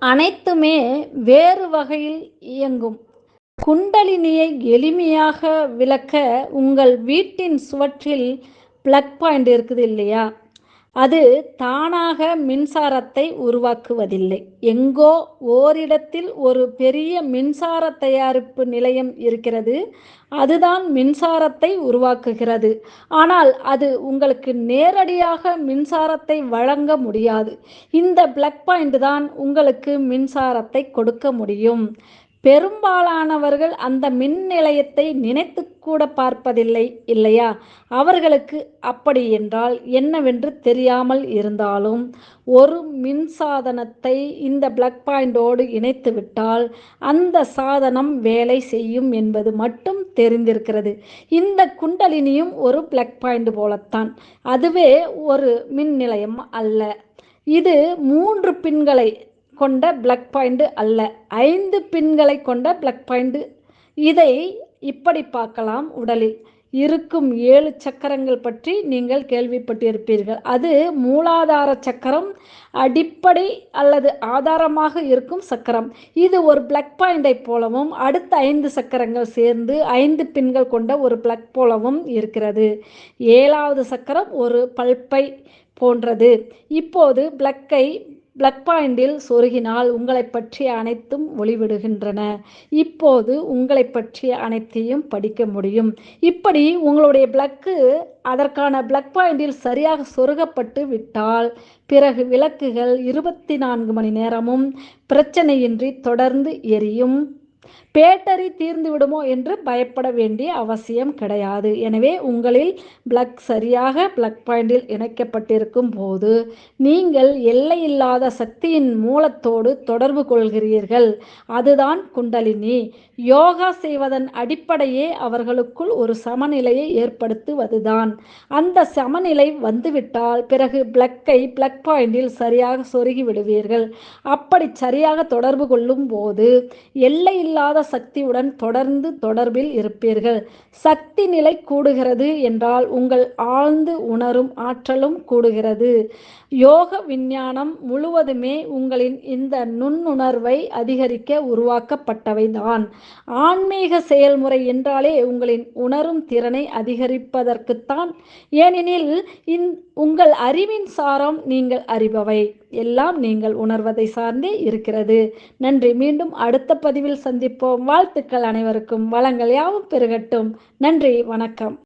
அனைத்துமே வேறு வகையில் இயங்கும். குண்டலினியை எளிமையாக விளக்க, உங்கள் வீட்டின் சுவற்றில் பிளக் பாயிண்ட் இருக்குது இல்லையா? அது தானாக மின்சாரத்தை உருவாக்குவதில்லை. எங்கோ ஓரிடத்தில் ஒரு பெரிய மின்சார தயாரிப்பு நிலையம் இருக்கிறது. அதுதான் மின்சாரத்தை உருவாக்குகிறது. ஆனால் அது உங்களுக்கு நேரடியாக மின்சாரத்தை வழங்க முடியாது. இந்த பிளக் பாயிண்ட் தான் உங்களுக்கு மின்சாரத்தை கொடுக்க முடியும். பெரும்பாலானவர்கள் அந்த மின் நிலையத்தை நினைத்து கூட பார்ப்பதில்லை இல்லையா? அவர்களுக்கு அப்படி என்றால் என்னவென்று தெரியாமல் இருந்தாலும், ஒரு மின்சாதனத்தை இந்த பிளக் பாயிண்டோடு இணைத்துவிட்டால் அந்த சாதனம் வேலை செய்யும் என்பது மட்டும் தெரிந்திருக்கிறது. இந்த குண்டலினியும் ஒரு பிளக் பாயிண்ட் போலத்தான். அதுவே ஒரு மின் நிலையம் அல்ல. இது 3 பின்களை கொண்ட பிளக் பாயிண்ட் அல்ல, 5 பின்களை கொண்ட பிளக் பாயிண்ட். இதை இப்படி பார்க்கலாம். உடலில் இருக்கும் 7 சக்கரங்கள் பற்றி நீங்கள் கேள்விப்பட்டிருப்பீர்கள். அது மூலாதார சக்கரம், அடிப்படை அல்லது ஆதாரமாக இருக்கும் சக்கரம். இது ஒரு பிளக் பாயிண்டை போலவும், அடுத்த 5 சக்கரங்கள் சேர்ந்து 5 பின்கள் கொண்ட ஒரு பிளக் போலவும் இருக்கிறது. 7வது சக்கரம் ஒரு பல்பை போன்றது. இப்போது பிளக் பாயிண்டில் சொருகினால் உங்களை பற்றிய அனைத்தும் ஒளிவிடுகின்றன. இப்போது உங்களை பற்றிய அனைத்தையும் படிக்க முடியும். இப்படி உங்களுடைய பிளக்கு அதற்கான பிளக் பாயிண்டில் சரியாக சொருகப்பட்டு விட்டால் பிறகு விளக்குகள் 24 மணி நேரமும் பிரச்சனையின்றி தொடர்ந்து எரியும். பேட்டரி தீர்ந்து விடுமோ என்று பயப்பட வேண்டிய அவசியம் கிடையாது. எனவே உங்களில் பிளக் சரியாக பிளக் பாயிண்டில் இணைக்கப்பட்டிருக்கும் போது நீங்கள் எல்லையில்லாத சக்தியின் மூலத்தோடு தொடர்பு கொள்கிறீர்கள். அதுதான் குண்டலினி. யோகா செய்வதன் அடிப்படையே அவர்களுக்குள் ஒரு சமநிலையை ஏற்படுத்துவதுதான். அந்த சமநிலை வந்துவிட்டால் பிறகு பிளக் பாயிண்டில் சரியாக சொருகி விடுவீர்கள். அப்படி சரியாக தொடர்பு கொள்ளும் போது எல்லையில்லாத சக்தியுடன் தொடர்ந்து தொடர்பில் இருப்பீர்கள். சக்தி நிலை கூடுகிறது என்றால் உங்கள் ஆழ்ந்து உணரும் ஆற்றலும் கூடுகிறது. யோக விஞ்ஞானம் முழுவதுமே உங்களின் இந்த நுண்ணுணர்வை அதிகரிக்க உருவாக்கப்பட்டவைதான். ஆன்மீக செயல்முறை என்றாலே உங்களின் உணரும் திறனை அதிகரிப்பதற்குத்தான். ஏனெனில் உங்கள் அறிவின் சாரம் நீங்கள் அறிபவை எல்லாம் நீங்கள் உணர்வதை சார்ந்தே இருக்கிறது. நன்றி. மீண்டும் அடுத்த பதிவில் சந்திப்போம். வாழ்த்துக்கள் அனைவருக்கும். வளங்கள் யாவும் பெருகட்டும். நன்றி. வணக்கம்.